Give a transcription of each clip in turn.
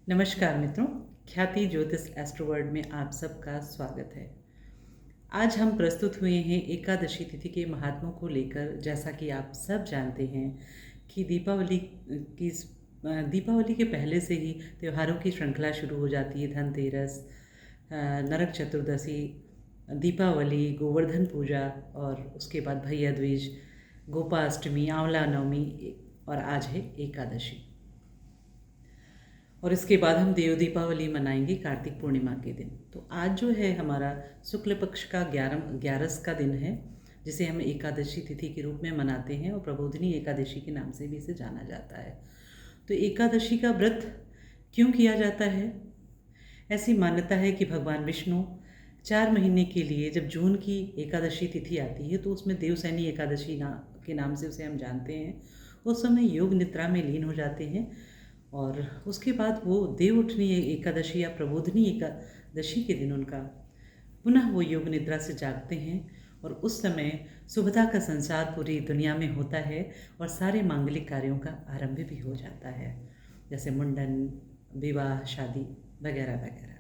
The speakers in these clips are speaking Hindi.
नमस्कार मित्रों, ख्याति ज्योतिष एस्ट्रोवर्ड में आप सबका स्वागत है। आज हम प्रस्तुत हुए हैं एकादशी तिथि के महात्मों को लेकर। जैसा कि आप सब जानते हैं कि दीपावली के पहले से ही त्योहारों की श्रृंखला शुरू हो जाती है। धनतेरस, नरक चतुर्दशी, दीपावली, गोवर्धन पूजा और उसके बाद भैया दूज, गोपाष्टमी, आंवला नवमी और आज है एकादशी। और इसके बाद हम देव दीपावली मनाएंगे कार्तिक पूर्णिमा के दिन। तो आज जो है हमारा शुक्ल पक्ष का 11 का दिन है, जिसे हम एकादशी तिथि के रूप में मनाते हैं और प्रबोधिनी एकादशी के नाम से भी इसे जाना जाता है। तो एकादशी का व्रत क्यों किया जाता है? ऐसी मान्यता है कि भगवान विष्णु 4 महीने के लिए, जब जून की एकादशी तिथि आती है तो उसमें देवसैनी एकादशी के नाम से उसे हम जानते हैं, उस समय योग निद्रा में लीन हो जाते हैं और उसके बाद वो देव उठनी एकादशी या प्रबोधिनी एकादशी के दिन उनका पुनः वो योग निद्रा से जागते हैं और उस समय शुभता का संसार पूरी दुनिया में होता है और सारे मांगलिक कार्यों का आरंभ भी हो जाता है, जैसे मुंडन, विवाह, शादी वगैरह वगैरह।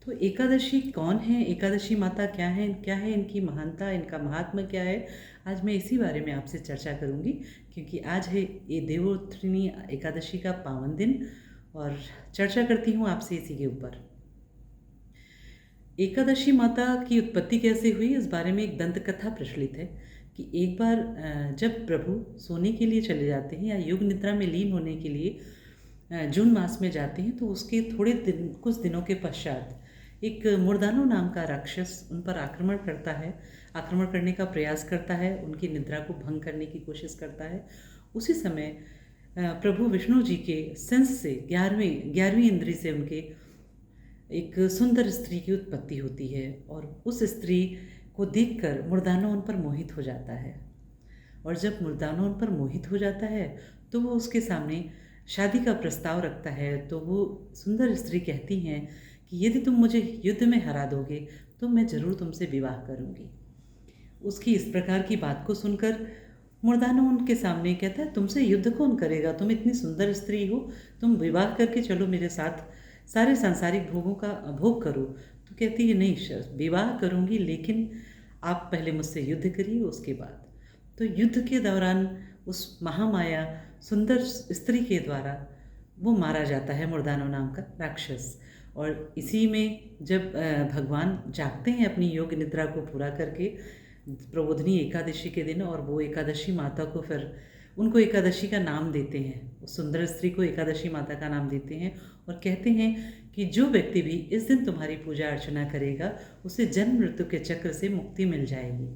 तो एकादशी कौन है? एकादशी माता क्या है इनकी महानता, इनका महात्म्य क्या है? आज मैं इसी बारे में आपसे चर्चा करूंगी, क्योंकि आज है ये देवोत्थानी एकादशी का पावन दिन और चर्चा करती हूँ आपसे इसी के ऊपर। एकादशी माता की उत्पत्ति कैसे हुई, इस बारे में एक दंत कथा प्रचलित है कि एक बार जब प्रभु सोने के लिए चले जाते हैं या योग निद्रा में लीन होने के लिए जून मास में जाते हैं, तो उसके कुछ दिनों के पश्चात एक मुर्दानो नाम का राक्षस उन पर आक्रमण करने का प्रयास करता है, उनकी निद्रा को भंग करने की कोशिश करता है। उसी समय प्रभु विष्णु जी के सेंस से 11वीं इंद्री से उनके एक सुंदर स्त्री की उत्पत्ति होती है और उस स्त्री को देखकर मुर्दानो उन पर मोहित हो जाता है। और जब मुर्दानो उन पर मोहित हो जाता है तो वो उसके सामने शादी का प्रस्ताव रखता है। तो वो सुंदर स्त्री कहती हैं कि यदि तुम मुझे युद्ध में हरा दोगे तो मैं ज़रूर तुमसे विवाह करूंगी। उसकी इस प्रकार की बात को सुनकर मुर्दानो उनके सामने कहता है, तुमसे युद्ध कौन करेगा? तुम इतनी सुंदर स्त्री हो, तुम विवाह करके चलो मेरे साथ, सारे सांसारिक भोगों का भोग करो। तो कहती है, नहीं, विवाह करूंगी, लेकिन आप पहले मुझसे युद्ध करिए, उसके बाद। तो युद्ध के दौरान उस महामाया सुंदर स्त्री के द्वारा वो मारा जाता है, मुर्दानो नाम का राक्षस। और इसी में जब भगवान जागते हैं अपनी योग निद्रा को पूरा करके प्रबोधिनी एकादशी के दिन, और वो एकादशी माता को फिर उनको एकादशी का नाम देते हैं, उस सुंदर स्त्री को एकादशी माता का नाम देते हैं और कहते हैं कि जो व्यक्ति भी इस दिन तुम्हारी पूजा अर्चना करेगा उसे जन्म मृत्यु के चक्र से मुक्ति मिल जाएगी।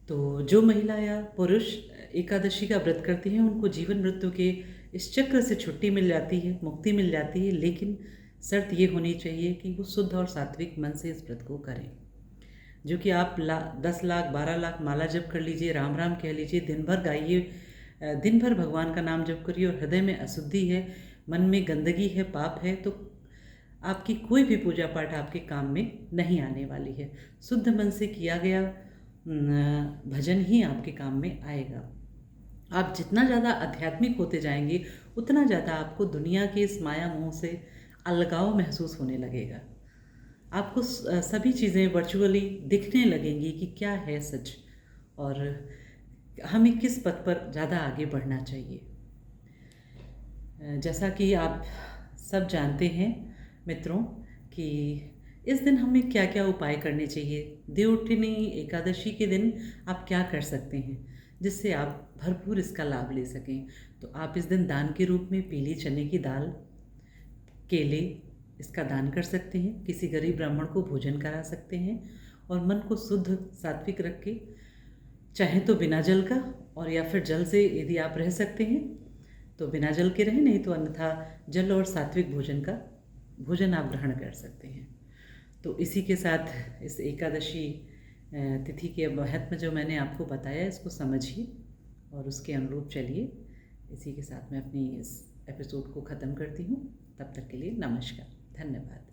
तो जो महिला या पुरुष एकादशी का व्रत करते हैं उनको जीवन मृत्यु के इस चक्र से छुट्टी मिल जाती है, मुक्ति मिल जाती है, लेकिन शर्त ये होनी चाहिए कि वो शुद्ध और सात्विक मन से इस व्रत को करें। जो कि आप 10 लाख 12 लाख माला जप कर लीजिए, राम राम कह लीजिए, दिन भर गाइए, दिन भर भगवान का नाम जप करिए और हृदय में अशुद्धि है, मन में गंदगी है, पाप है, तो आपकी कोई भी पूजा पाठ आपके काम में नहीं आने वाली है। शुद्ध मन से किया गया भजन ही आपके काम में आएगा। आप जितना ज़्यादा आध्यात्मिक होते जाएंगे उतना ज़्यादा आपको दुनिया के इस माया मोह से अलगाव महसूस होने लगेगा। आपको सभी चीज़ें वर्चुअली दिखने लगेंगी कि क्या है सच और हमें किस पथ पर ज़्यादा आगे बढ़ना चाहिए। जैसा कि आप सब जानते हैं मित्रों कि इस दिन हमें क्या क्या उपाय करने चाहिए। देवोत्थानी एकादशी के दिन आप क्या कर सकते हैं जिससे आप भरपूर इसका लाभ ले सकें? तो आप इस दिन दान के रूप में पीली चने की दाल, केले इसका दान कर सकते हैं, किसी गरीब ब्राह्मण को भोजन करा सकते हैं और मन को शुद्ध सात्विक रख के, चाहे तो बिना जल का, और या फिर जल से यदि आप रह सकते हैं तो बिना जल के रहें, नहीं तो अन्यथा जल और सात्विक भोजन आप ग्रहण कर सकते हैं। तो इसी के साथ इस एकादशी तिथि के महत्व जो मैंने आपको बताया इसको समझिए और उसके अनुरूप चलिए। इसी के साथ मैं अपनी इस एपिसोड को ख़त्म करती हूँ। तब तक के लिए नमस्कार, धन्यवाद।